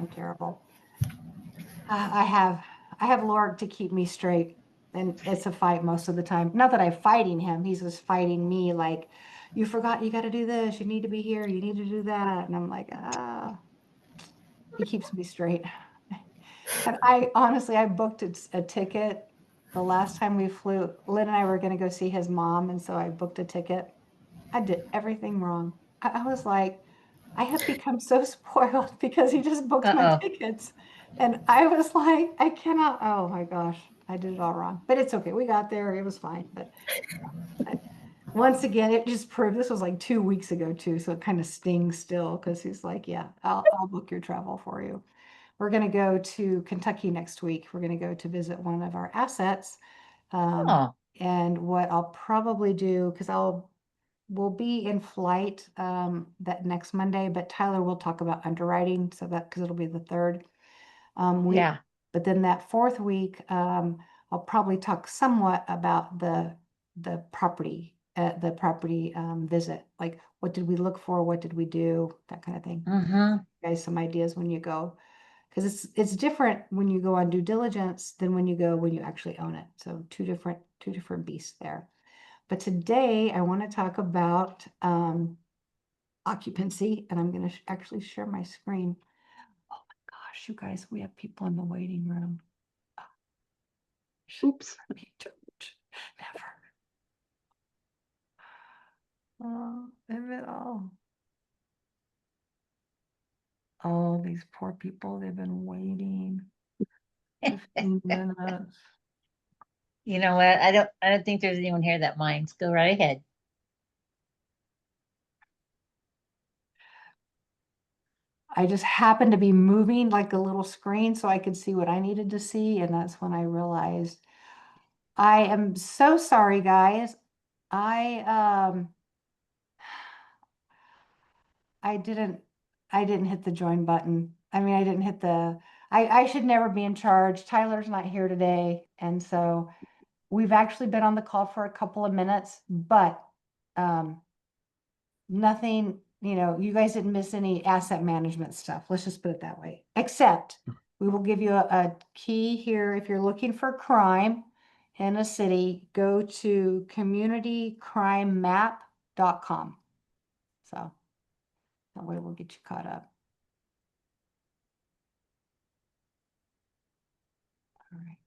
I'm terrible. I have Lord to keep me straight, and it's a fight most of the time. Not that I'm fighting him; he's just fighting me. Like, you forgot, you got to do this. You need to be here. You need to do that. And I'm like, ah. He keeps me straight. And I honestly, I booked a ticket the last time we flew. Lynn and I were going to go see his mom, and so I booked a ticket. I did everything wrong. I was like, I have become so spoiled because he just booked my Uh-oh. tickets. And I was like, I cannot, oh my gosh, I did it all wrong. But it's okay. We got there. It was fine. But I, once again, it just proved this was like 2 weeks ago too. So it kind of stings still because he's like, yeah, I'll book your travel for you. We're going to go to Kentucky next week. We're going to go to visit one of our assets. Um, Oh, and what I'll probably do, because we'll be in flight that next Monday, but Tyler will talk about underwriting, so that because it'll be the third week. yeah. But then that fourth week, I'll probably talk somewhat about the property visit. Like, what did we look for? What did we do? That kind of thing. Mm-hmm. Guys, some ideas when you go, because it's different when you go on due diligence than when you actually own it. So two different beasts there. But today I want to talk about occupancy, and I'm going to actually share my screen. Oh my gosh, you guys, we have people in the waiting room. Oops. We don't. Never. Oh, if all. Oh, these poor people, they've been waiting 15 minutes. You know what? I don't think there's anyone here that minds. Go right ahead. I just happened to be moving like a little screen so I could see what I needed to see. And that's when I realized I am so sorry, guys. I I didn't I didn't hit the join button. I mean, I didn't hit the I should never be in charge. Tyler's not here today. And so we've actually been on the call for a couple of minutes, but um nothing, you guys didn't miss any asset management stuff. Let's just put it that way. Except we will give you a key here. If you're looking for crime in a city, go to communitycrimemap.com. So that way we'll get you caught up. All right.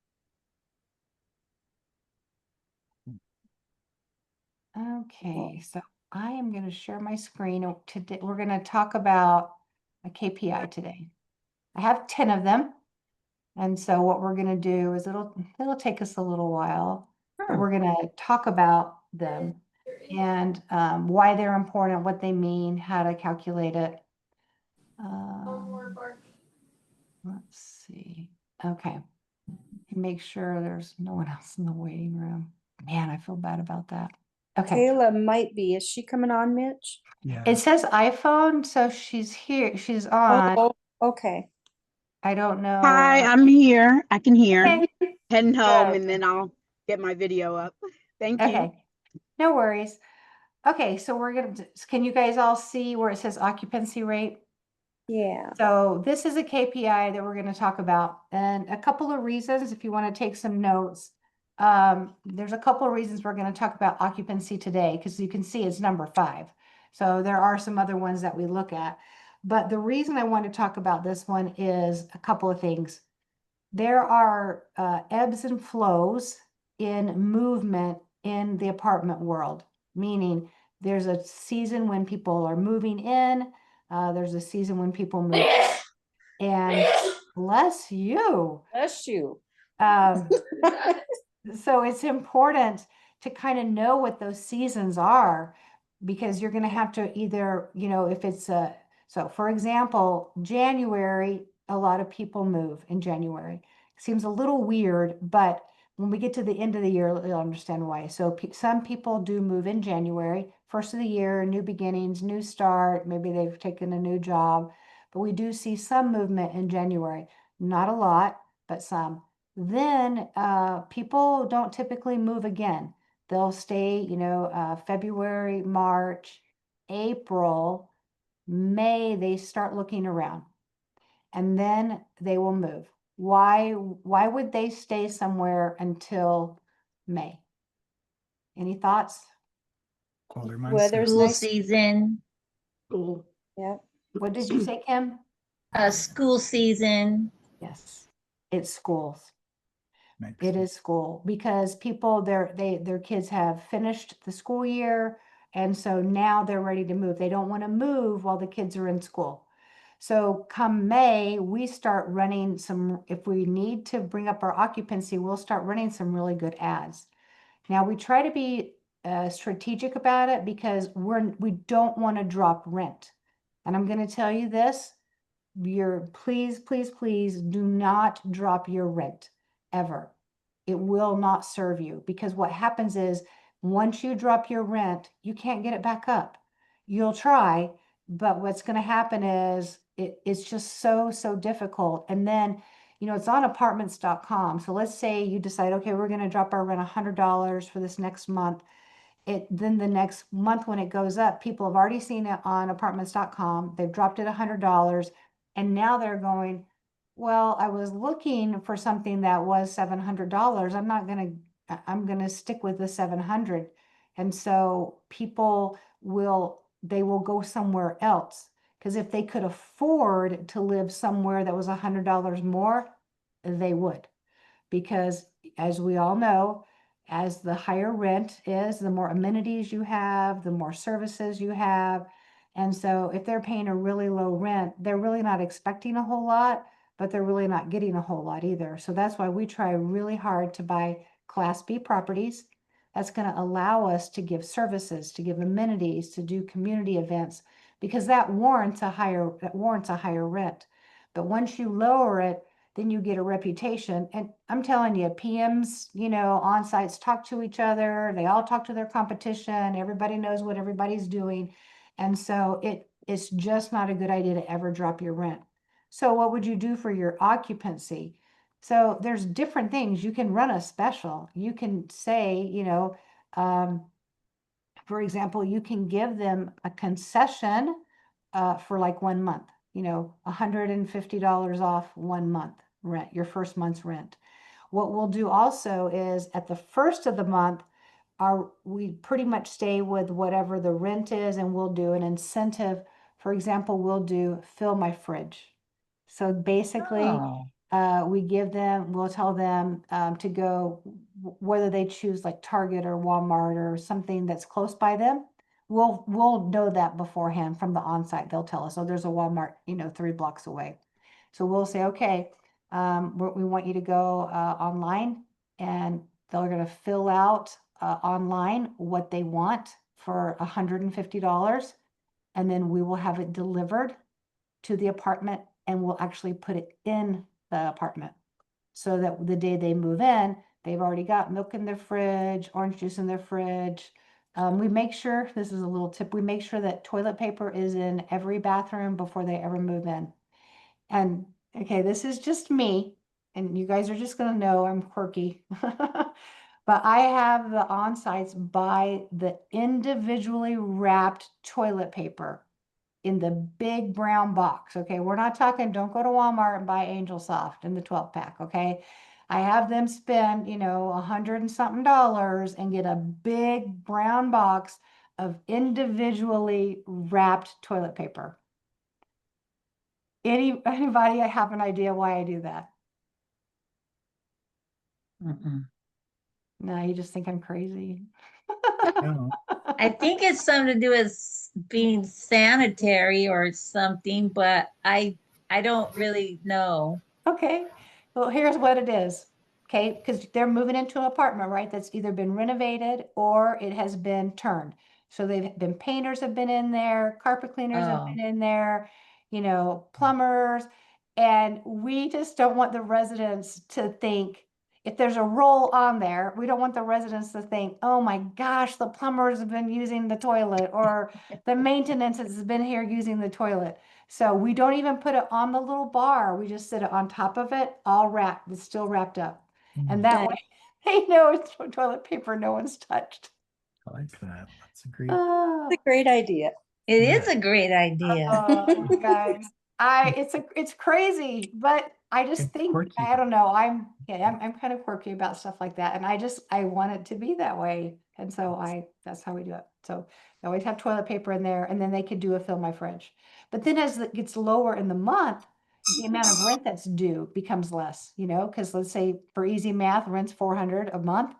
Okay, so I am going to share my screen. Today, we're going to talk about a KPI today. I have 10 of them. And so what we're going to do is it'll take us a little while, but we're going to talk about them and why they're important, what they mean, how to calculate it. Let's see. Okay. Make sure there's no one else in the waiting room. Man, I feel bad about that. Okay. Kayla might be. Is she coming on, Mitch? It says iPhone, so she's here. She's on. Oh, okay. I don't Hi, know. I'm here. I can hear. Okay. Heading home Good. and then I'll get my video up. Thank you. Okay. No worries. Okay, so can you guys all see where it says occupancy rate? Yeah. So this is a KPI that we're going to talk about, and a couple of reasons if you want to take some notes. There's a couple of reasons we're going to talk about occupancy today, because you can see it's number 5. So there are some other ones that we look at. But the reason I want to talk about this one is a couple of things. There are ebbs and flows in movement in the apartment world, meaning there's a season when people are moving in, there's a season when people move, and bless you. Bless you. Um, so it's important to kind of know what those seasons are, because you're going to have to either, if it's so for example, January, a lot of people move in January. Seems a little weird, but when we get to the end of the year, you'll understand why. So some people do move in January, first of the year, new beginnings, new start. Maybe they've taken a new job, but we do see some movement in January. Not a lot, but some. Then people don't typically move again. They'll stay, February, March, April, May, they start looking around. and then they will move. Why would they stay somewhere until May? Any thoughts? Colder months. Weather's School nice. season, Yep. What did you say, Kim? school season. Yes, it's schools. Makes It sense. is school because people, their kids have finished the school year. And so now they're ready to move. They don't want to move while the kids are in school. So come May, we start running some, if we need to bring up our occupancy, we'll start running some really good ads. Now we try to be strategic about it because we don't want to drop rent. And I'm going to tell you this, please, please, please do not drop your rent ever. It will not serve you because what happens is once you drop your rent, you can't get it back up. You'll try, but what's going to happen is it's just so difficult. And then, it's on apartments.com. So let's say you decide, okay, we're going to drop our rent $100 for this next month. Then the next month when it goes up, people have already seen it on apartments.com. They've dropped it $100. And now they're going, well, I was looking for something that was $700. I'm going to stick with the 700. And so people they will go somewhere else. Because if they could afford to live somewhere that was $100 more, they would. Because as we all know, as the higher rent is, the more amenities you have, the more services you have. And so if they're paying a really low rent, they're really not expecting a whole lot, but they're really not getting a whole lot either. So that's why we try really hard to buy Class B properties. That's going to allow us to give services, to give amenities, to do community events, because that warrants a higher rent. But once you lower it, then you get a reputation. And I'm telling you, PMs, on sites talk to each other. They all talk to their competition. Everybody knows what everybody's doing. And so it's just not a good idea to ever drop your rent. So what would you do for your occupancy? So there's different things. You can run a special. You can say, for example, you can give them a concession for like 1 month, $150 off 1 month rent, your first month's rent. What we'll do also is at the first of the month, we pretty much stay with whatever the rent is, and we'll do an incentive. For example, we'll do fill my fridge. So basically, Oh, we'll tell them to go, whether they choose like Target or Walmart or something that's close by them. We'll know that beforehand from the onsite. They'll tell us, oh, there's a Walmart, 3 blocks away. So we'll say, okay, we want you to go online, and they're going to fill out online what they want for $150. And then we will have it delivered to the apartment, and we'll actually put it in the apartment so that the day they move in, they've already got milk in their fridge, orange juice in their fridge. We make sure, this is a little tip, we make sure that toilet paper is in every bathroom before they ever move in. And okay, this is just me, and you guys are just going to know I'm quirky. But I have the on-sites buy the individually wrapped toilet paper in the big brown box. Okay, we're not talking, don't go to Walmart and buy Angel Soft in the 12 pack. Okay, I have them spend, $100 and something and get a big brown box of individually wrapped toilet paper. Anybody have an idea why I do that? mm-mm. No, you just think I'm crazy. No, I think it's something to do with being sanitary or something, but I don't really know. Okay, well, here's what it is. Okay, because they're moving into an apartment, right? That's either been renovated or it has been turned. So painters have been in there, carpet cleaners have Oh, been in there, plumbers. And we just don't want the residents to think, if there's a roll on there, we don't want the residents to think, oh my gosh, the plumbers have been using the toilet, or the maintenance has been here using the toilet. So we don't even put it on the little bar. We just sit it on top of it, all wrapped. It's still wrapped up. And that Nice. way they know it's toilet paper no one's touched. I like that. That's a great. Oh, It's a great idea. it Yeah. is a great idea. you guys. It's crazy, but I just It's think, quirky. I don't know, I'm kind of quirky about stuff like that. And I want it to be that way. And so that's how we do it. So I always have toilet paper in there, and then they could do a fill my fridge. But then as it gets lower in the month, the amount of rent that's due becomes less, because let's say for easy math, rent's 400 a month.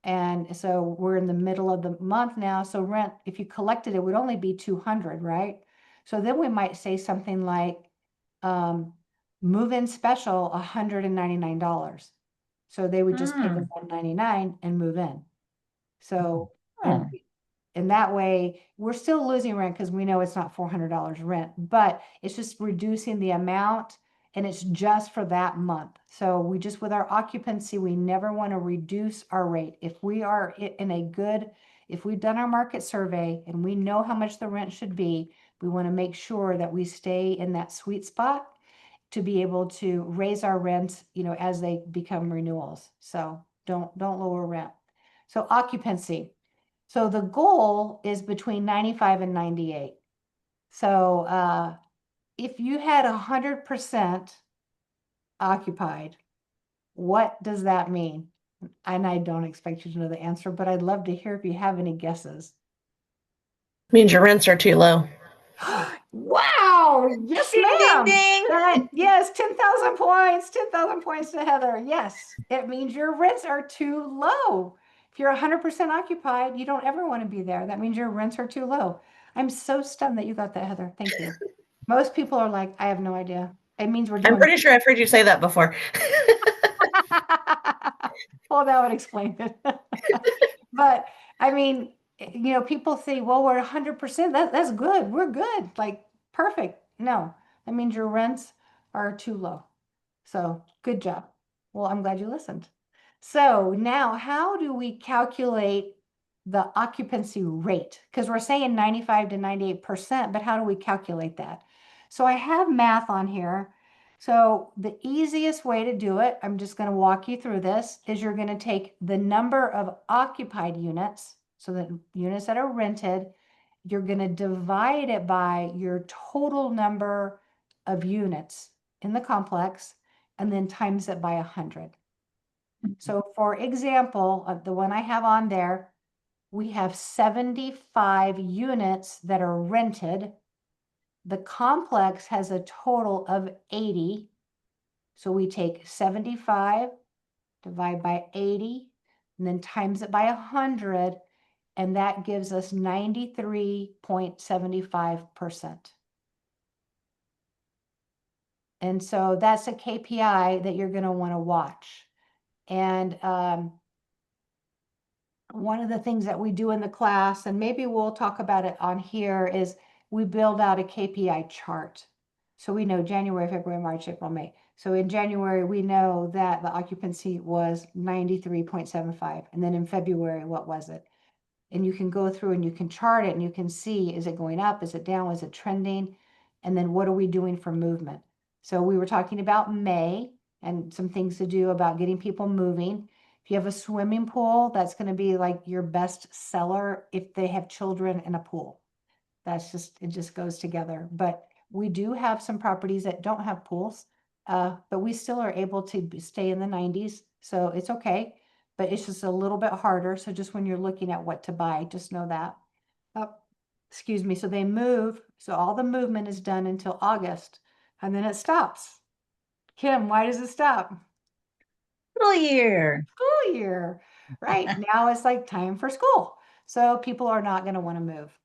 And so we're in the middle of the month now. So rent, if you collected it, would only be 200, right? So then we might say something like, move-in special, $199. So they would just pay the 199 and move in. So, and that way, we're still losing rent because we know it's not $400 rent, but it's just reducing the amount, and it's just for that month. So with our occupancy, we never want to reduce our rate. If we are if we've done our market survey and we know how much the rent should be, we want to make sure that we stay in that sweet spot to be able to raise our rents, as they become renewals. So don't lower rent. So occupancy. So the goal is between 95 and 98. So if you had 100% occupied, what does that mean? And I don't expect you to know the answer, but I'd love to hear if you have any guesses. Means your rents are too low. Wow! Yes, Ding, ding, ma'am. ding. Yes, 10,000 points. 10,000 points to Heather. Yes, it means your rents are too low. If you're 100% occupied, you don't ever want to be there. That means your rents are too low. I'm so stunned that you got that, Heather. Thank you. Most people are like, I have no idea. It means we're doing. I'm pretty sure I've heard you say that before. Well, that would explain it. But I mean, people say, well, we're 100%. That's good. We're good. Like, perfect. No, that means your rents are too low. So good job. Well, I'm glad you listened. So now how do we calculate the occupancy rate? Because we're saying 95 to 98%, but how do we calculate that? So I have math on here. So the easiest way to do it, I'm just going to walk you through this, is you're going to take the number of occupied units, so the units that are rented, you're going to divide it by your total number of units in the complex, and then times it by 100. So for example, the one I have on there, we have 75 units that are rented. The complex has a total of 80. So we take 75, divide by 80, and then times it by 100, and that gives us 93.75%. And so that's a KPI that you're going to want to watch. And one of the things that we do in the class, and maybe we'll talk about it on here, is we build out a KPI chart. So we know January, February, March, April, May. So in January, we know that the occupancy was 93.75. And then in February, what was it? And you can go through and you can chart it and you can see, is it going up? Is it down? Is it trending? And then what are we doing for movement? So we were talking about May and some things to do about getting people moving. If you have a swimming pool, that's going to be like your best seller if they have children in a pool. It just goes together. But we do have some properties that don't have pools, but we still are able to stay in the 90s. So it's okay, but it's just a little bit harder. So just when you're looking at what to buy, just know that. Excuse me. So they move. So all the movement is done until August, and then it stops. Kim, why does it stop? School year. School year, right? Now it's like time for school. So people are not going to want to move.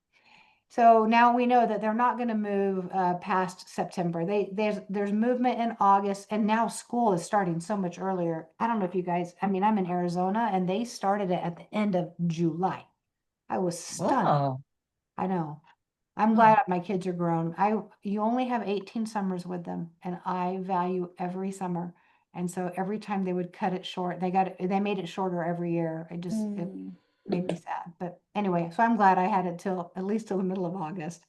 So now we know that they're not going to move past September. There's movement in August, and now school is starting so much earlier. I don't know if you guys, I'm in Arizona, and they started it at the end of July. I was stunned. Whoa. I know. I'm glad my kids are grown. You only have 18 summers with them, and I value every summer. And so every time they would cut it short, they made it shorter every year. It made me sad. But anyway, so I'm glad I had it at least till the middle of August.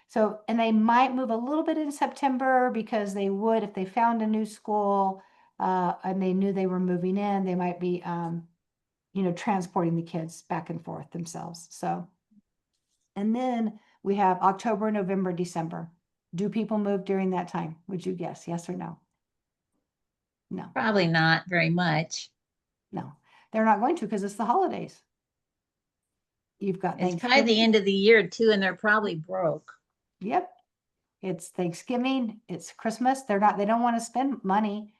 So, and they might move a little bit in September because they would, if they found a new school, and they knew they were moving in, they might be, transporting the kids back and forth themselves. So, and then we have October, November, December. Do people move during that time? Would you guess? Yes or no? No, Probably not very much. no. They're not going to because it's the holidays. You've got It's probably the Thanksgiving. end of the year too, and they're probably broke. Yep. It's Thanksgiving, it's Christmas. They don't want to spend money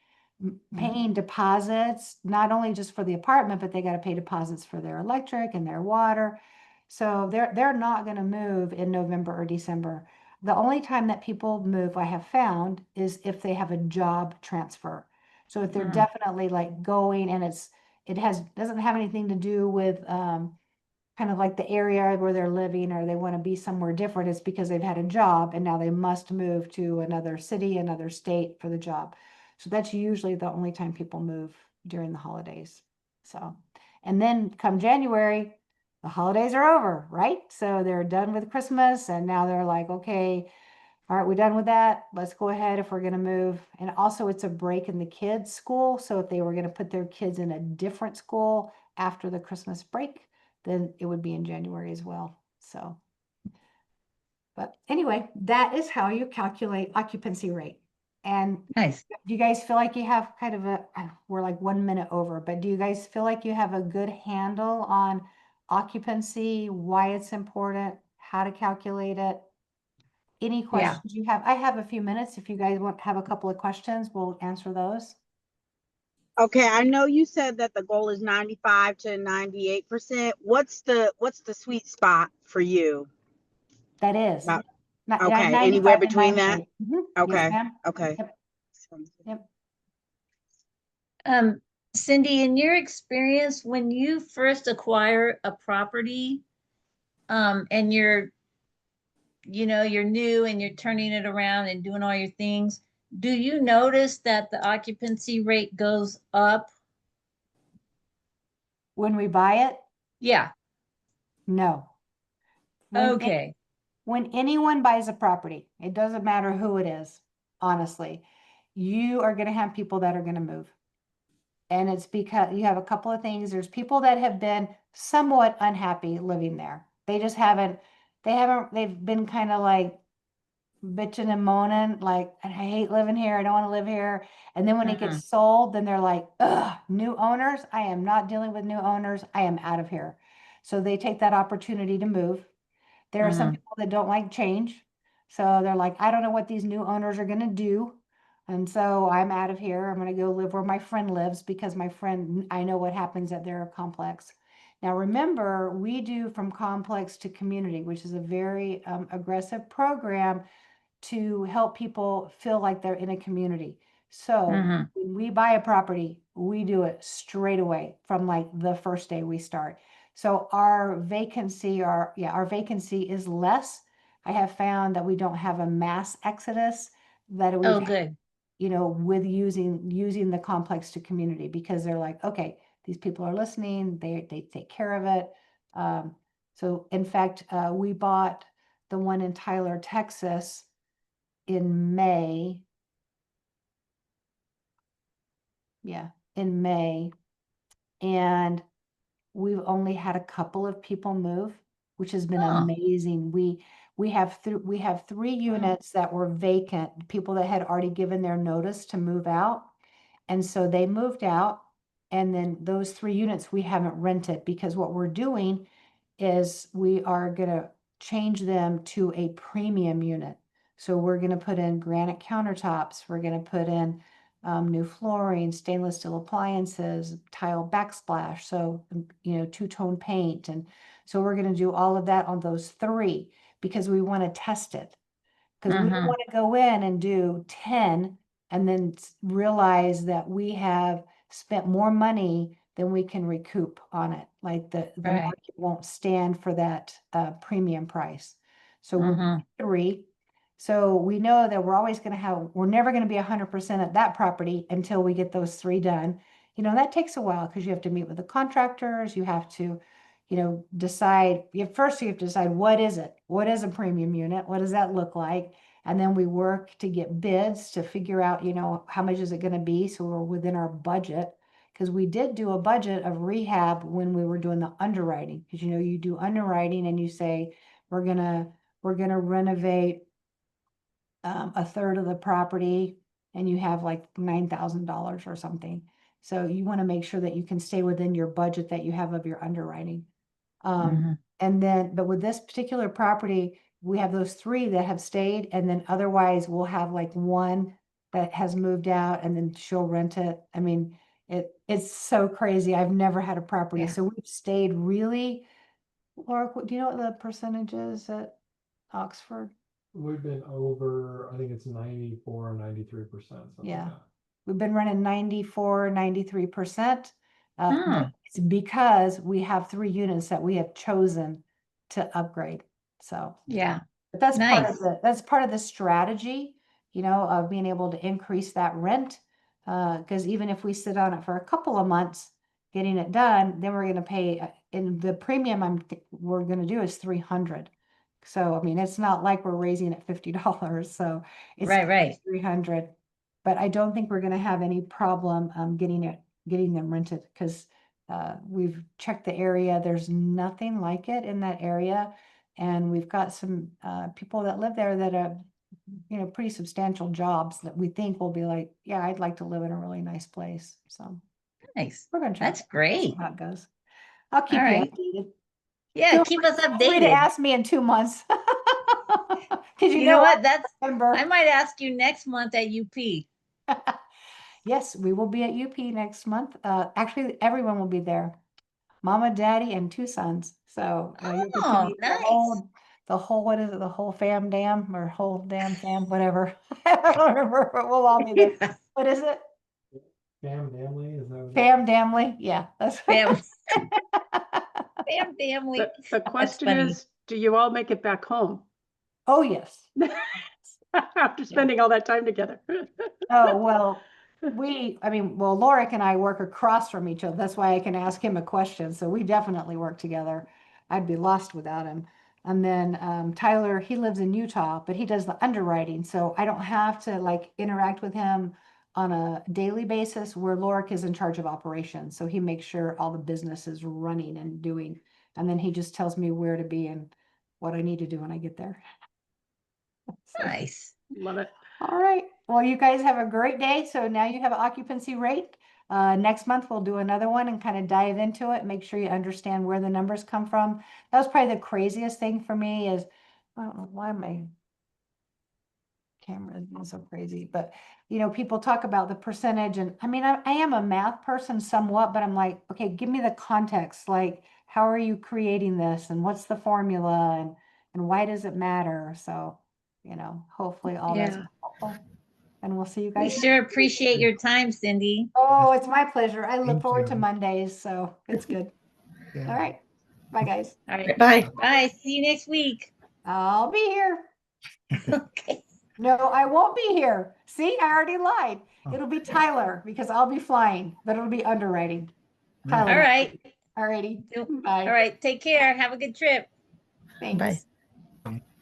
paying deposits, not only just for the apartment, but they got to pay deposits for their electric and their water. So they're not going to move in November or December. The only time that people move, I have found, is if they have a job transfer. So if they're Mm. definitely like going and doesn't have anything to do with kind of like the area where they're living or they want to be somewhere different, it's because they've had a job and now they must move to another city, another state for the job. So that's usually the only time people move during the holidays. So, and then come January, the holidays are over, right? So they're done with Christmas and now they're like, okay, all right, we're done with that. Let's go ahead if we're going to move. And also it's a break in the kids' school. So if they were going to put their kids in a different school after the Christmas break, then it would be in January as well. So, but anyway, that is how you calculate occupancy rate. And Nice. do you guys feel like you have kind of we're like 1 minute over, but do you guys feel like you have a good handle on occupancy, why it's important, how to calculate it? Any Yeah. questions you have? I have a few minutes. If you guys want to have a couple of questions, we'll answer those. Okay, I know you said that the goal is 95 to 98%. What's the sweet spot for you? That is About- not Okay, anywhere 95 to between that? 98. Mhm. Yes, Okay, ma'am. okay. Yep. Yep. Cindy, in your experience, when you first acquire a property, and you're new and you're turning it around and doing all your things, do you notice that the occupancy rate goes up? When we buy it, Yeah. no. When Okay. when anyone buys a property, it doesn't matter who it is, honestly, you are going to have people that are going to move. And it's because you have a couple of things. There's people that have been somewhat unhappy living there. They've been kind of like bitching and moaning, like, I hate living here. I don't want to live here. And then when it gets sold, then they're like, ugh, new owners. I am not dealing with new owners. I am out of here. So they take that opportunity to move. There are some people that don't like change. So they're like, I don't know what these new owners are going to do. And so I'm out of here. I'm going to go live where my friend lives because I know what happens at their complex. Now, remember, we do from complex to community, which is a very aggressive program to help people feel like they're in a community. So when we buy a property, we do it straight away from like the first day we start. So our vacancy is less. I have found that we don't have a mass exodus that we've Oh, had, good. with using the complex to community because they're like, okay, these people are listening, they take care of it. So in fact, we bought the one in Tyler, Texas in May. Yeah, in May. And we've only had a couple of people move, which has been Oh. amazing. We have three units that were vacant, people that had already given their notice to move out. And so they moved out. And then those 3 units we haven't rented because what we're doing is we are going to change them to a premium unit. So we're going to put in granite countertops. We're going to put in new flooring, stainless steel appliances, tile backsplash. So, two-tone paint. And so we're going to do all of that on those 3 because we want to test it. Because we don't want to go in and do 10 and then realize that we have spent more money than we can recoup on it. Like the Right. market won't stand for that premium price. So we're doing 3. So we know that we're never going to be 100% at that property until we get those 3 done. That takes a while because you have to meet with the contractors. You have to, decide. First, you have to decide what is it? What is a premium unit? What does that look like? And then we work to get bids to figure out, how much is it going to be? So we're within our budget. Because we did do a budget of rehab when we were doing the underwriting. Because, you do underwriting and you say, we're gonna renovate a third of the property and you have like $9,000 or something. So you want to make sure that you can stay within your budget that you have of your underwriting. Mhm. And then, but with this particular property, we have those three that have stayed, and then otherwise we'll have like one that has moved out and then she'll rent it. I mean, it's so crazy. I've never had a property. Yeah. So we've stayed really, Laura, do you know what the percentage is at Oxford? We've been over, I think it's 94, 93%, something Yeah. like that. We've been running 94, 93%. But Hmm. it's because we have 3 units that we have chosen to upgrade. So, Yeah. but that's part of Nice. that's part of the strategy, you know, of being able to increase that rent. Because even if we sit on it for a couple of months getting it done, then we're going to pay, and the premium we're going to do is 300. So, I mean, it's not like we're raising it $50. So it's Right. 300. But I don't think we're going to have any problem getting them rented because we've checked the area. There's nothing like it in that area. And we've got some people that live there that have, you know, pretty substantial jobs that we think will be like, yeah, I'd like to live in a really nice place. So Nice. we're going to try. That's great. See how it goes. I'll keep All you right. updated. Yeah, Feel keep us free to updated. ask me in 2 months. Because You know what? I That's remember. I might ask you next month at UP. Yes, we will be at UP next month. Actually, everyone will be there. Mama, daddy, and 2 sons. So you'll get to Oh, meet nice. the whole, what is it, the whole fam dam or whole damn fam, whatever. I don't remember, but we'll all be there. What is it? Family, is that what it is? Fam damly? Yeah, that's Family. Family. The question funny. is, do you all make it back home Oh, yes. after spending all that time together? Oh, well, well, Lorik and I work across from each other. That's why I can ask him a question. So we definitely work together. I'd be lost without him. And then Tyler, he lives in Utah, but he does the underwriting. So I don't have to like interact with him on a daily basis where Lorik is in charge of operations. So he makes sure all the business is running and doing. And then he just tells me where to be and what I need to do when I get there. So. Nice. Love it. All right. Well, you guys have a great day. So now you have an occupancy rate. Next month, we'll do another one and kind of dive into it. Make sure you understand where the numbers come from. That was probably the craziest thing for me is, I don't know why my camera is being so crazy, but you know, people talk about the percentage and I mean, I am a math person somewhat, but I'm like, okay, give me the context. Like, how are you creating this and what's the formula and why does it matter? So, you know, hopefully all that's Yeah. helpful. And we'll see you We guys. sure appreciate your time, Cindy. Oh, it's my pleasure. I look Thank forward to you. Mondays, so it's good. Yeah. All right. Bye, guys. All right. Bye. Bye. See you next week. I'll be here. Okay. No, I won't be here. See, I already lied. Oh. It'll be Tyler because I'll be flying, but it'll be underwriting. Yeah. Tyler. All right. All righty. All Bye. right. Take care. Have a good trip. Thanks. Bye.